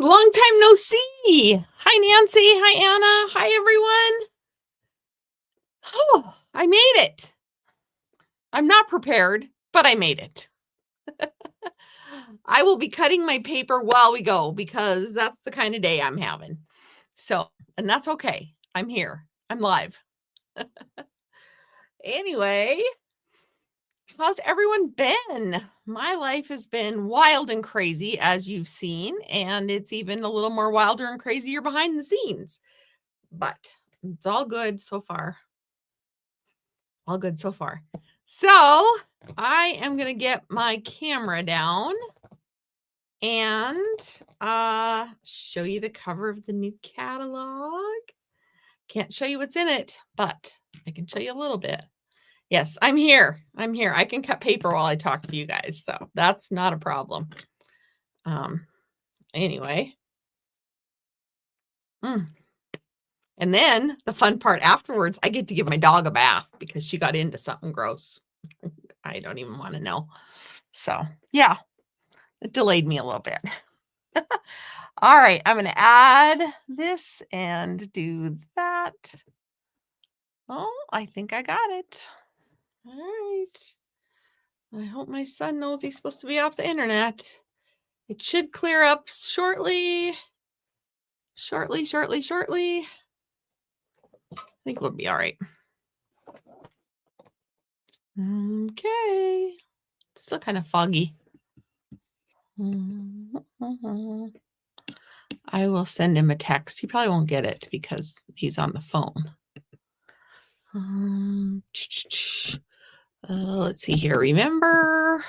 long time no see. Hi, Nancy. Hi, Anna. Hi, everyone. Oh, I made it. I'm not prepared, but I made it. I will be cutting my paper while we go because that's the kind of day I'm having. So, and that's okay. I'm here. I'm live. Anyway, how's everyone been? My life has been wild and crazy, as you've seen, and it's even a little more wilder and crazier behind the scenes. But it's all good so far. All good so far. So I am going to get my camera down and show you the cover of the new catalog. Can't show you what's in it, but I can show you a little bit. Yes, I'm here. I'm here. I can cut paper while I talk to you guys, so that's not a problem. Anyway. And then the fun part afterwards, I get to give my dog a bath because she got into something gross. I don't even want to know. So, yeah, it delayed me a little bit. All right, I'm going to add this and do that. Oh, I think I got it. All right. I hope my son knows he's supposed to be off the internet. It should clear up shortly. Shortly. I think we'll be all right. Okay. Still kind of foggy. I will send him a text. He probably won't get it because he's on the phone. Let's see here. Remember.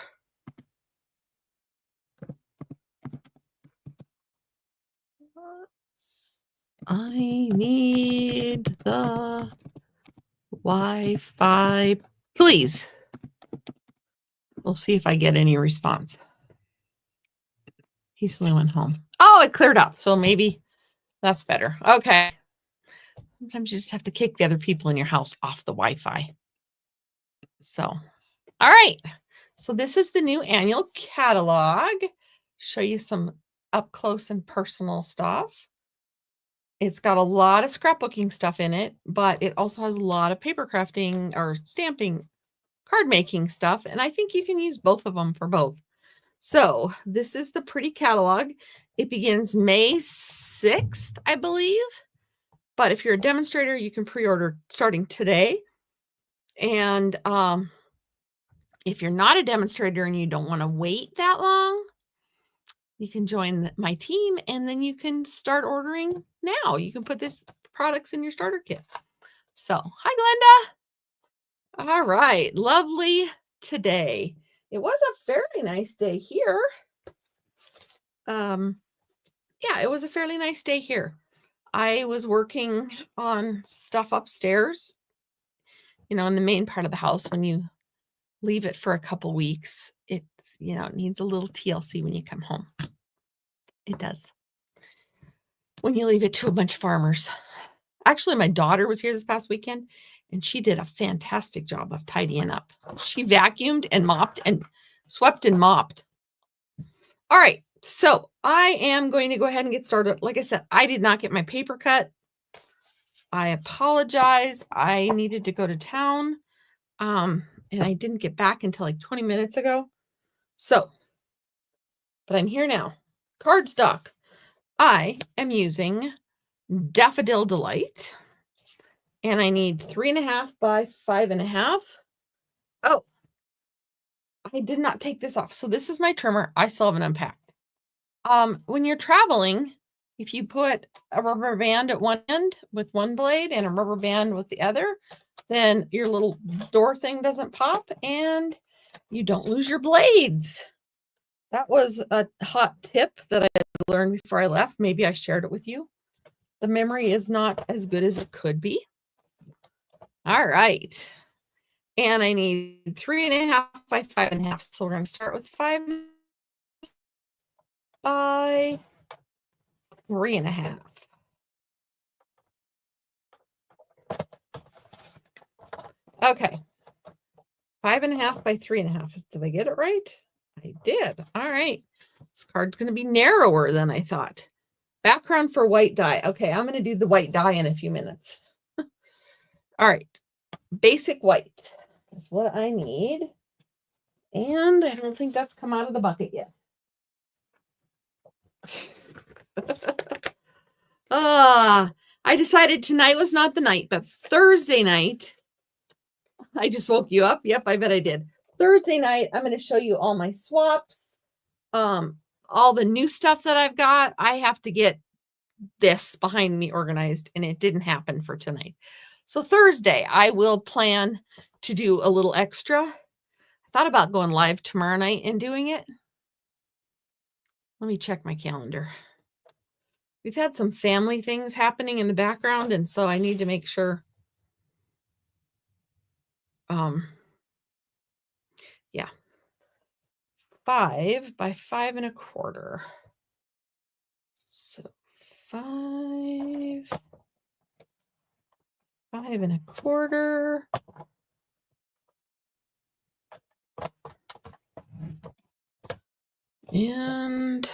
I need the Wi-Fi, please. We'll see if I get any response. He's the only one home. Oh, it cleared up. So maybe that's better. Okay. Sometimes you just have to kick the other people in your house off the Wi-Fi. So, all right. So this is the new annual catalog. Show you some up close and personal stuff. It's got a lot of scrapbooking stuff in it, but it also has a lot of paper crafting or stamping, card making stuff. And I think you can use both of them for both. So this is the pretty catalog. It begins May 6th, I believe. But if you're a demonstrator, you can pre-order starting today. And if you're not a demonstrator and you don't want to wait that long, you can join my team and then you can start ordering now. You can put this products in your starter kit. So, hi, Glenda. All right. Lovely today. It was a fairly nice day here. Yeah, it was a fairly nice day here. I was working on stuff upstairs, in the main part of the house. When you leave it for a couple weeks, it needs a little TLC when you come home. It does. When you leave it to a bunch of farmers. Actually, my daughter was here this past weekend, and she did a fantastic job of tidying up. She vacuumed and mopped and swept and mopped. All right, so I am going to go ahead and get started. Like I said, I did not get my paper cut. I apologize. I needed to go to town, and I didn't get back until like 20 minutes ago. So, but I'm here now. Cardstock. I am using Daffodil Delight, and I need 3.5 by 5.5. Oh, I did not take this off. So this is my trimmer. I still haven't unpacked. When you're traveling, if you put a rubber band at one end with one blade and a rubber band with the other, then your little door thing doesn't pop and you don't lose your blades. That was a hot tip that I learned before I left. Maybe I shared it with you. The memory is not as good as it could be. All right. And I need 3.5 by 5.5. So we're going to start with 5 by 3.5. Okay. 5.5 by 3.5. Did I get it right? I did. All right. This card's going to be narrower than I thought. Background for white dye. Okay, I'm going to do the white dye in a few minutes. All right. Basic white is what I need. And I don't think that's come out of the bucket yet. I decided tonight was not the night, but Thursday night, I just woke you up. Yep, I bet I did. Thursday night, I'm going to show you all my swaps, all the new stuff that I've got. I have to get this behind me organized, and it didn't happen for tonight. So Thursday, I will plan to do a little extra. I thought about going live tomorrow night and doing it. Let me check my calendar. We've had some family things happening in the background, and so I need to make sure. Yeah. 5 by 5 1/4. So 5 1/4. And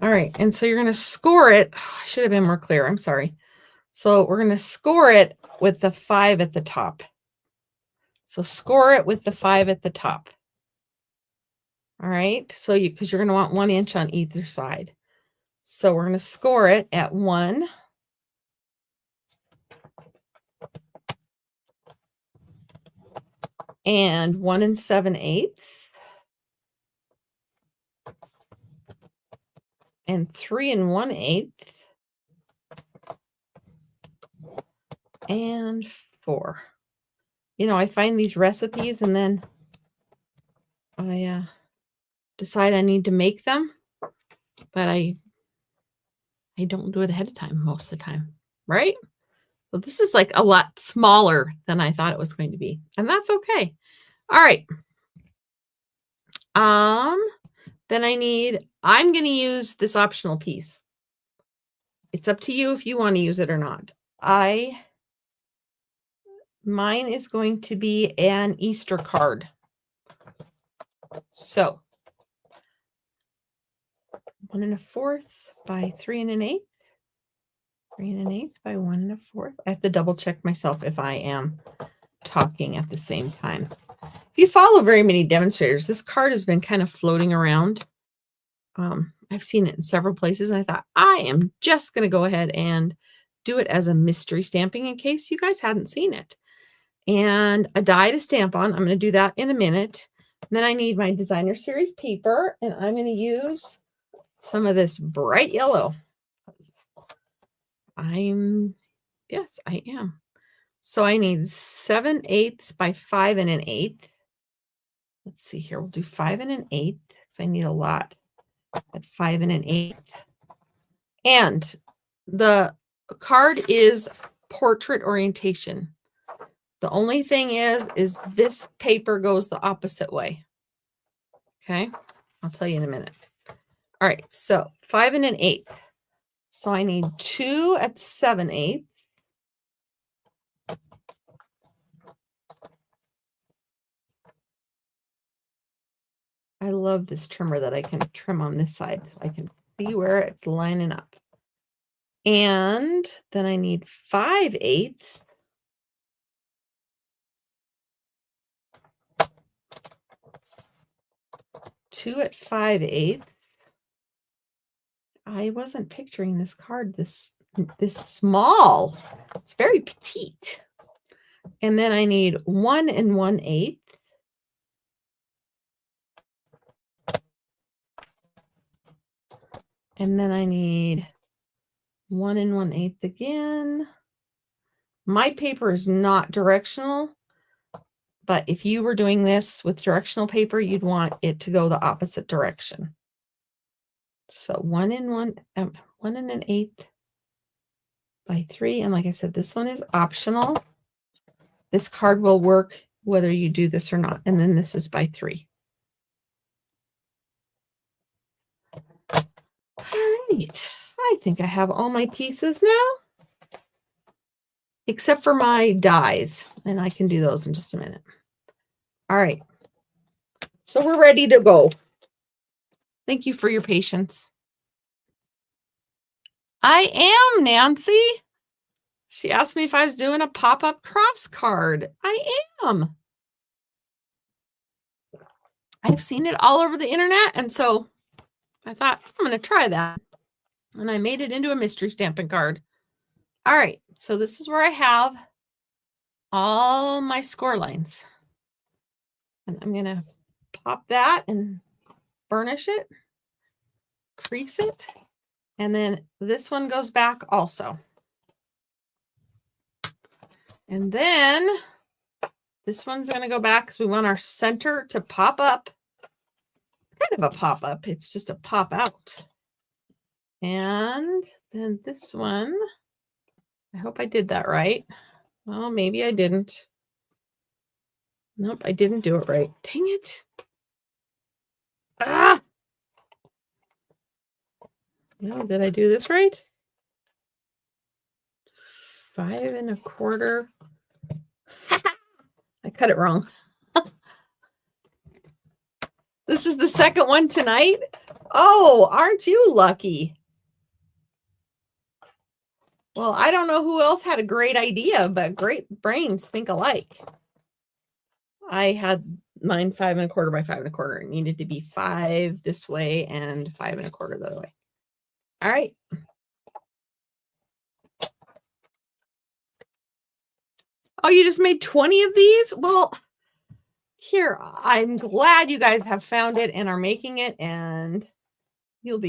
all right. And so you're going to score it. I should have been more clear. I'm sorry. So we're going to score it with the 5 at the top. So score it with the 5 at the top. All right. So because you're going to want 1 inch on either side. So we're going to score it at 1. And 1 7/8. And 3 1/8. And 4. You know, I find these recipes and then I decide I need to make them, but I don't do it ahead of time most of the time, right? So this is like a lot smaller than I thought it was going to be, and that's okay. All right. Then I'm going to use this optional piece. It's up to you if you want to use it or not. Mine is going to be an Easter card. So 1 1/4 by 3 1/8. 3 1/8 by 1 1/4. I have to double check myself if I am talking at the same time. If you follow very many demonstrators, this card has been kind of floating around. I've seen it in several places, and I thought I am just going to go ahead and do it as a mystery stamping in case you guys hadn't seen it. And a die to stamp on. I'm going to do that in a minute. And then I need my designer series paper, and I'm going to use some of this bright yellow. Yes, I am. So I need 7/8 by 5 1/8. Let's see here. We'll do 5 1/8 because I need a lot at 5 1/8. And the card is portrait orientation. The only thing is this paper goes the opposite way. Okay. I'll tell you in a minute. All right. So 5 1/8. So I need 2 at 7/8. I love this trimmer that I can trim on this side so I can see where it's lining up. And then I need 5/8. Two at 5/8. I wasn't picturing this card this small. It's very petite. And then I need 1 1/8. And then I need 1 1/8 again. My paper is not directional, but if you were doing this with directional paper, you'd want it to go the opposite direction. So 1 1/8 by 3. And like I said, this one is optional. This card will work whether you do this or not. And then this is by 3. All right. I think I have all my pieces now, except for my dies. And I can do those in just a minute. All right. So we're ready to go. Thank you for your patience. I am, Nancy. She asked me if I was doing a pop-up cross card. I am. I've seen it all over the internet, and so I thought, I'm going to try that. And I made it into a mystery Stampin' card. All right, so this is where I have all my score lines. And I'm going to pop that and burnish it, crease it, and then this one goes back also. And then this one's going to go back because we want our center to pop up. Kind of a pop up. It's just a pop out. And then this one, I hope I did that right. Well, maybe I didn't. Nope, I didn't do it right. Dang it. Ah! Well, did I do this right? 5 1/4. I cut it wrong. This is the second one tonight. Oh, aren't you lucky? Well, I don't know who else had a great idea, but great brains think alike. I had mine 5 1/4 by 5 1/4. It needed to be 5 this way and 5 1/4 the other way. All right. Oh, you just made 20 of these? Well, here, I'm glad you guys have found it and are making it, and you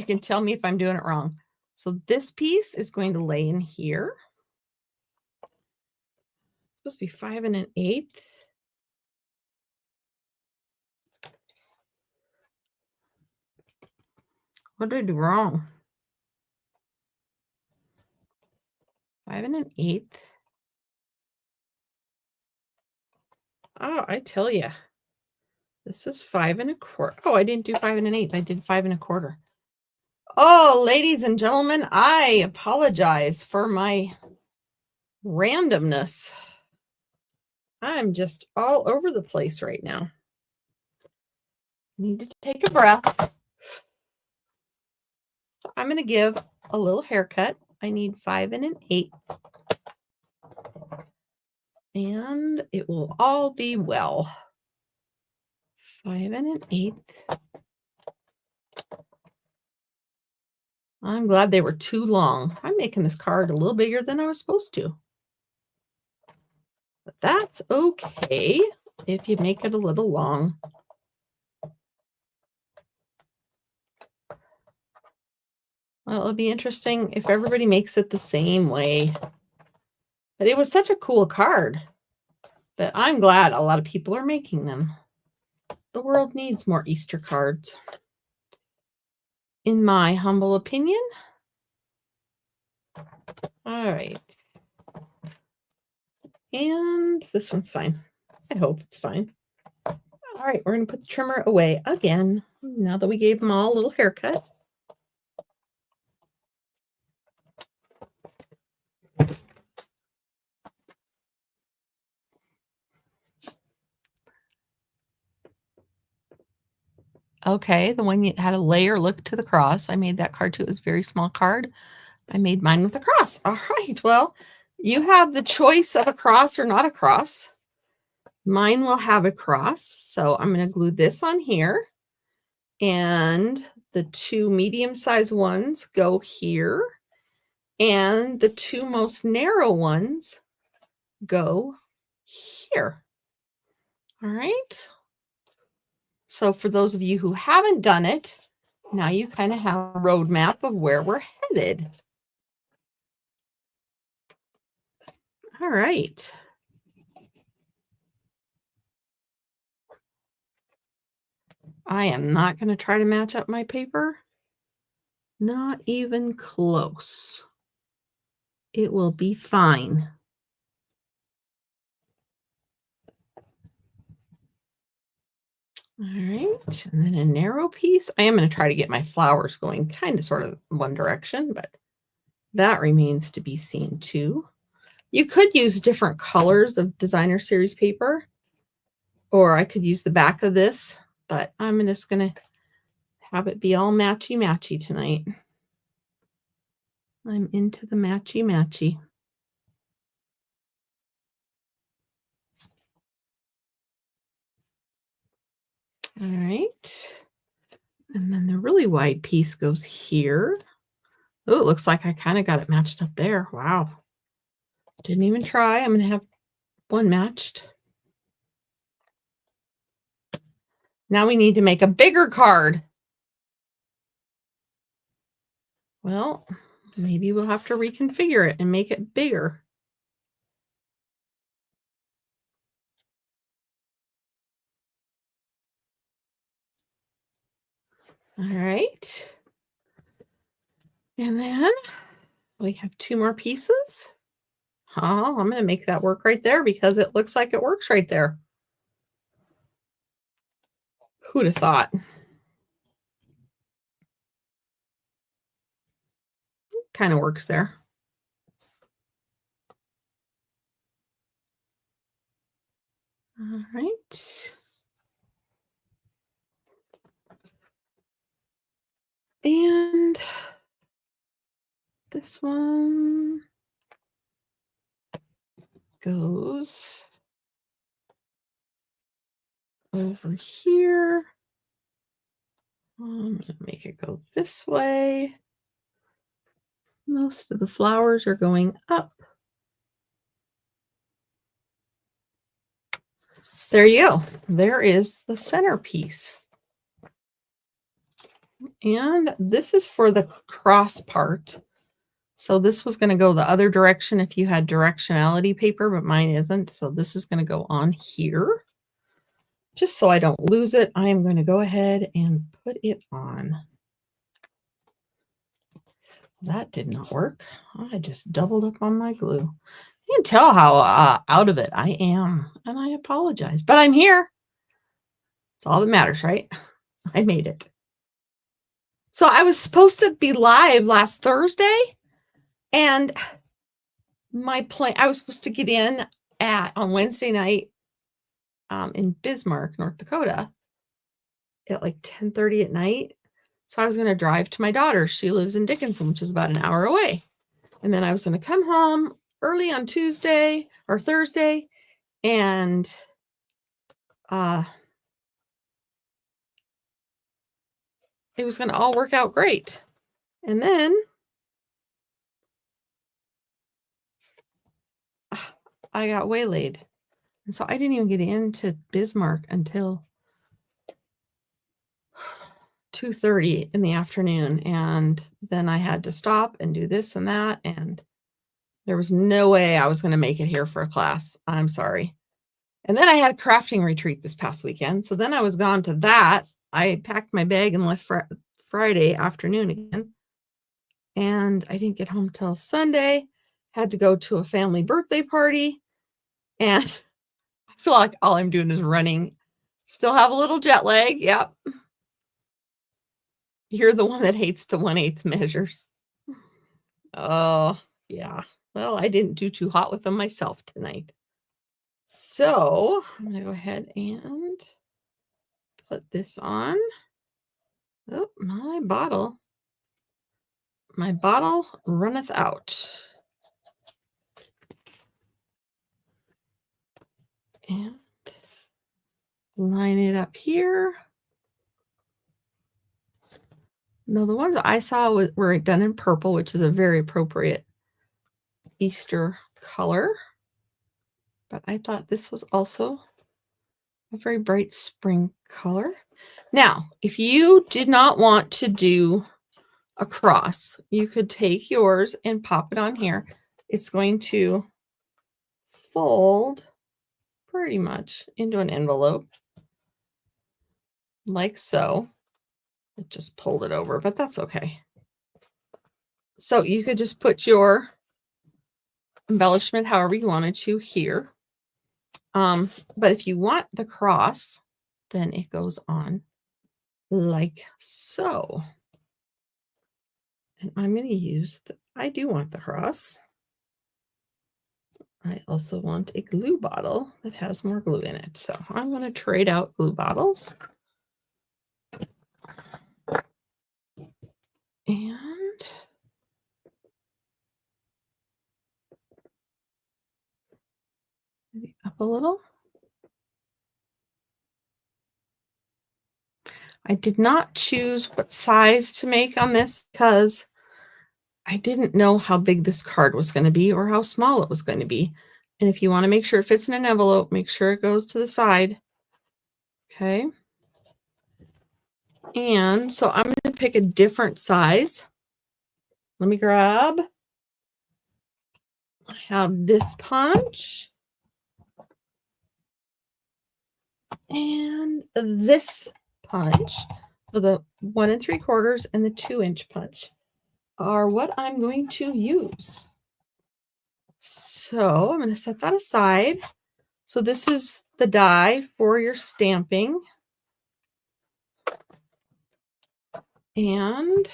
can tell me if I'm doing it wrong. So this piece is going to lay in here. It's supposed to be 5 1/8. What did I do wrong? 5 1/8. Oh, I tell you, this is 5 1/4. Oh, I didn't do 5 1/8. I did 5 1/4. Oh, ladies and gentlemen, I apologize for my randomness. I'm just all over the place right now. Need to take a breath. So I'm going to give a little haircut. I need 5 1/8. And it will all be well. 5 1/8. I'm glad they were too long. I'm making this card a little bigger than I was supposed to. But that's okay if you make it a little long. Well, it'll be interesting if everybody makes it the same way. But it was such a cool card. But I'm glad a lot of people are making them. The world needs more Easter cards, in my humble opinion. All right. And this one's fine. I hope it's fine. All right, we're going to put the trimmer away again, now that we gave them all a little haircut. Okay, the one that had a layer look to the cross. I made that card too. It was a very small card. I made mine with a cross. All right, well, you have the choice of a cross or not a cross. Mine will have a cross. So I'm going to glue this on here. And the 2 medium-sized ones go here. And the 2 most narrow ones go here. All right. So for those of you who haven't done it, now you kind of have a roadmap of where we're headed. All right. I am not going to try to match up my paper. Not even close. It will be fine. All right, and then a narrow piece. I am going to try to get my flowers going kind of sort of one direction, but that remains to be seen too. You could use different colors of designer series paper, or I could use the back of this, but I'm just going to have it be all matchy-matchy tonight. I'm into the matchy-matchy. All right. And then the really wide piece goes here. Oh, it looks like I kind of got it matched up there. Wow. Didn't even try. I'm going to have one matched. Now we need to make a bigger card. Well, maybe we'll have to reconfigure it and make it bigger. All right. And then we have 2 more pieces. Oh, I'm going to make that work right there because it looks like it works right there. Who'd have thought? Kind of works there. All right. And this one goes over here. I'm going to make it go this way. Most of the flowers are going up. There you go. There is the centerpiece. And this is for the cross part. So this was going to go the other direction if you had directionality paper, but mine isn't. So this is going to go on here. Just so I don't lose it, I am going to go ahead and put it on. That did not work. I just doubled up on my glue. You can tell how out of it I am, and I apologize. But I'm here. That's all that matters, right? I made it. So I was supposed to be live last Thursday, and my plan, I was supposed to get in on Wednesday night in Bismarck, North Dakota at like 10:30 at night. So I was going to drive to my daughter. She lives in Dickinson, which is about an hour away. And then I was going to come home early on Tuesday or Thursday, and it was going to all work out great. And then I got waylaid. And so I didn't even get into Bismarck until 2:30 in the afternoon. And then I had to stop and do this and that. And there was no way I was going to make it here for a class. I'm sorry. And then I had a crafting retreat this past weekend. So then I was gone to that. I packed my bag and left Friday afternoon again. And I didn't get home till Sunday. Had to go to a family birthday party. And I feel like all I'm doing is running. Still have a little jet lag. Yep. You're the one that hates the 1/8 measures. Oh, yeah. Well, I didn't do too hot with them myself tonight. So I'm going to go ahead and put this on. Oh, my bottle. My bottle runneth out. And line it up here. Now, the ones I saw were done in purple, which is a very appropriate Easter color. But I thought this was also a very bright spring color. Now, if you did not want to do a cross, you could take yours and pop it on here. It's going to fold pretty much into an envelope like so. It just pulled it over, but that's okay. So you could just put your embellishment however you wanted to here. But if you want the cross, then it goes on like so. And I'm going to use, I do want the cross. I also want a glue bottle that has more glue in it. So I'm going to trade out glue bottles. up a little. I did not choose what size to make on this because I didn't know how big this card was going to be or how small it was going to be. And if you want to make sure it fits in an envelope, make sure it goes to the side. Okay. And so I'm going to pick a different size. Let me grab. I have this punch. And this punch. So the 1 3/4 and the 2-inch punch are what I'm going to use. So I'm going to set that aside. So this is the die for your stamping. And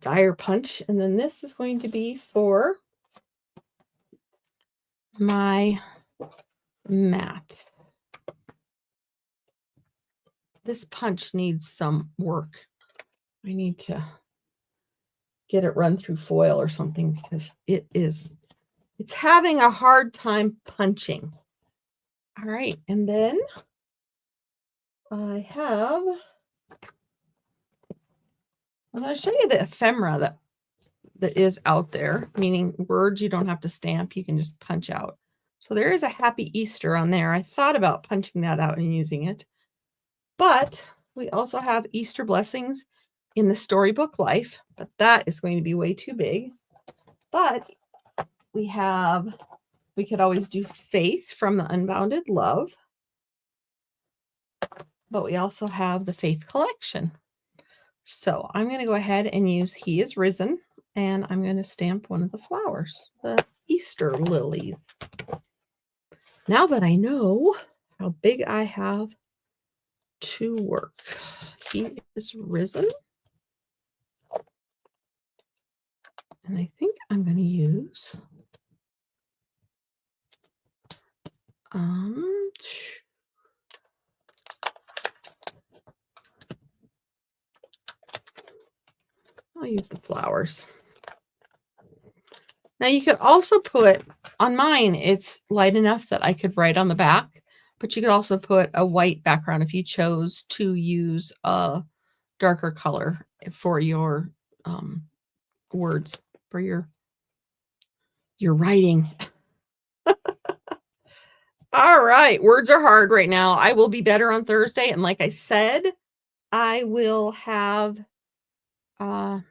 die or punch. And then this is going to be for my mat. This punch needs some work. I need to get it run through foil or something because it's having a hard time punching. All right, and then I'm going to show you the ephemera that is out there, meaning words you don't have to stamp, you can just punch out. So there is a Happy Easter on there. I thought about punching that out and using it, but we also have Easter blessings in the Storybook Life, but that is going to be way too big. But we could always do Faith from the Unbounded Love, but we also have the Faith collection. So I'm going to go ahead and use He is Risen, and I'm going to stamp one of the flowers, the Easter lilies. Now that I know how big I have to work, He is Risen. And I think I'm going to use I'll use the flowers. Now you could also put, on mine, it's light enough that I could write on the back, but you could also put a white background if you chose to use a darker color for your words, for your writing. All right, words are hard right now. I will be better on Thursday, and like I said, I will have I'm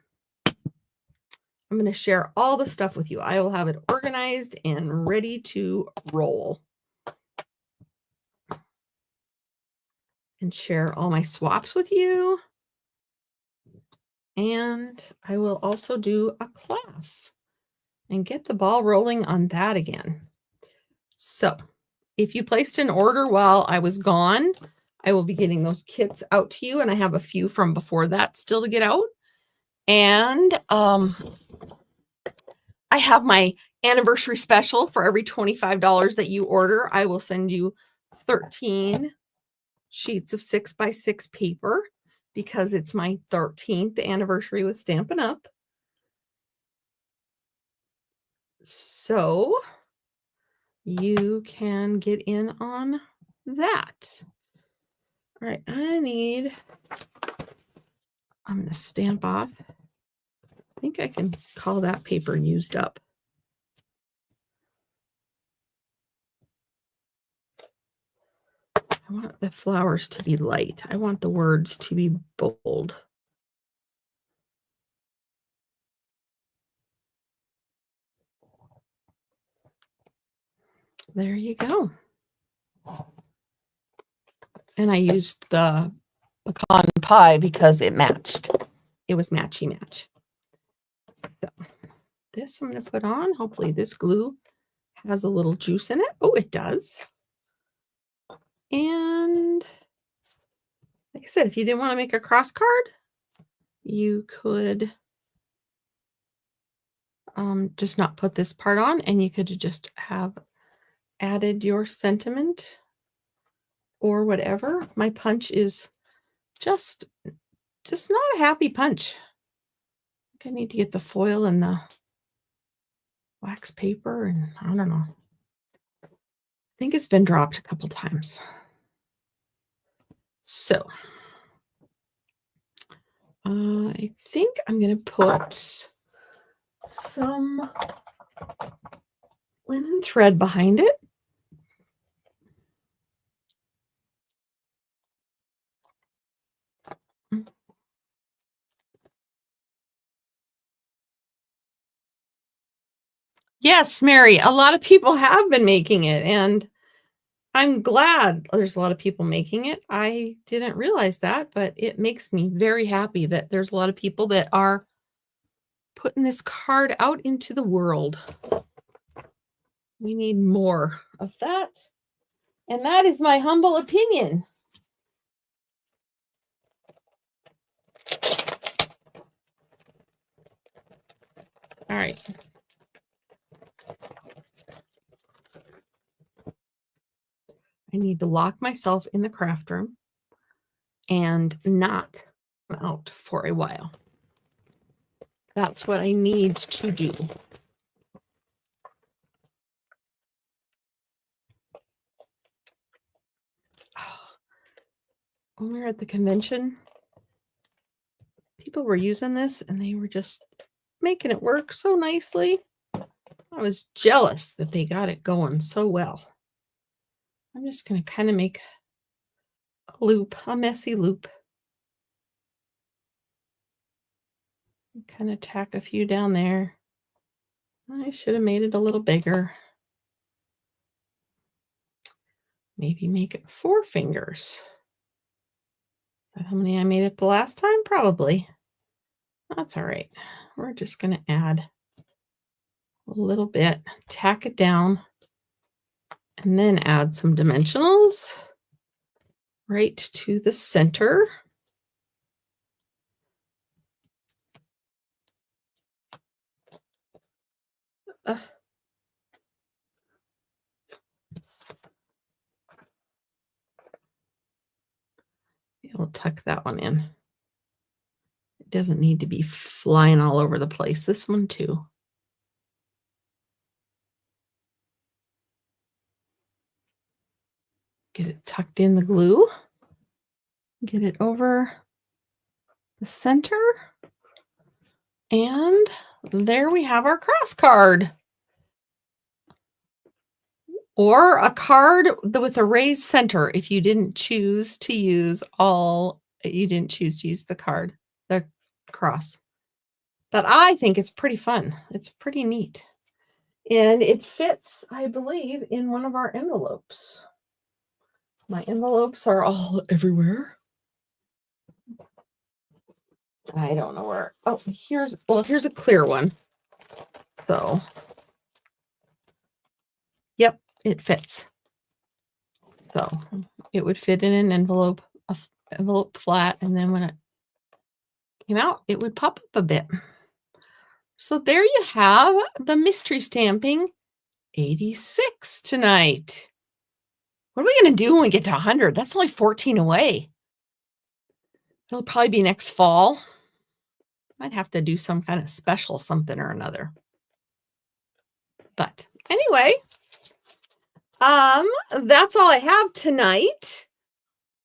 going to share all the stuff with you. I will have it organized and ready to roll. And share all my swaps with you. And I will also do a class and get the ball rolling on that again. So if you placed an order while I was gone, I will be getting those kits out to you. And I have a few from before that still to get out. And I have my anniversary special for every $25 that you order. I will send you 13 sheets of 6x6 paper because it's my 13th anniversary with Stampin' Up. So you can get in on that. All right, I'm going to stamp off. I think I can call that paper used up. I want the flowers to be light. I want the words to be bold. There you go. And I used the pecan pie because it matched. It was matchy match. So this I'm going to put on. Hopefully this glue has a little juice in it. Oh, it does. And like I said, if you didn't want to make a cross card, you could just not put this part on, and you could just have added your sentiment or whatever. My punch is just not a happy punch. I think I need to get the foil and the wax paper, and I don't know. I think it's been dropped a couple times. So I think I'm going to put some linen thread behind it. Yes, Mary, a lot of people have been making it, and I'm glad there's a lot of people making it. I didn't realize that, but it makes me very happy that there's a lot of people that are putting this card out into the world. We need more of that. And that is my humble opinion. All right. I need to lock myself in the craft room and not come out for a while. That's what I need to do. When we were at the convention, people were using this and they were just making it work so nicely. I was jealous that they got it going so well. I'm just going to kind of make a loop, a messy loop. Kind of tack a few down there. I should have made it a little bigger. Maybe make it 4 fingers. Is that how many I made it the last time? Probably. That's all right. We're just going to add a little bit, tack it down, and then add some dimensionals right to the center. We'll tuck that one in. It doesn't need to be flying all over the place. This one too. Get it tucked in the glue. Get it over the center. And there we have our cross card. Or a card with a raised center if you didn't choose to use the card, the cross. But I think it's pretty fun. It's pretty neat. And it fits, I believe, in one of our envelopes. My envelopes are all everywhere. I don't know where. Oh, here's a clear one. So, yep, it fits. So it would fit in an envelope flat, and then when it came out, it would pop up a bit. So there you have the mystery stamping 86 tonight. What are we going to do when we get to 100? That's only 14 away. It'll probably be next fall. Might have to do some kind of special something or another. But anyway, that's all I have tonight.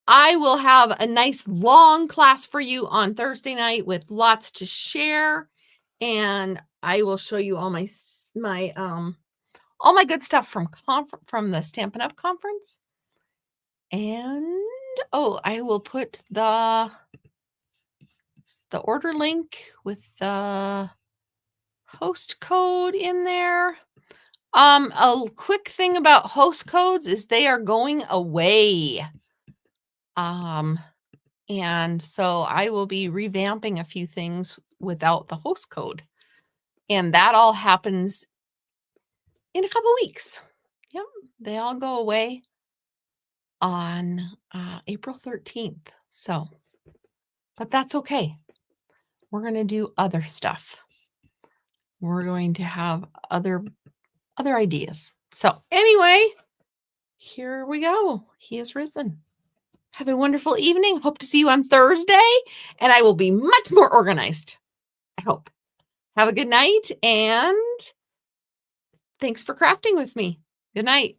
I will have a nice long class for you on Thursday night with lots to share, and I will show you all my all my good stuff from the Stampin' Up! Conference. And I will put the order link with the host code in there. A quick thing about host codes is they are going away. And so I will be revamping a few things without the host code. And that all happens in a couple weeks. Yep, they all go away on April 13th. So, but that's okay. We're going to do other stuff. We're going to have other ideas. So anyway, here we go. He is risen. Have a wonderful evening. Hope to see you on Thursday, and I will be much more organized. I hope. Have a good night, and Thanks for crafting with me. Good night.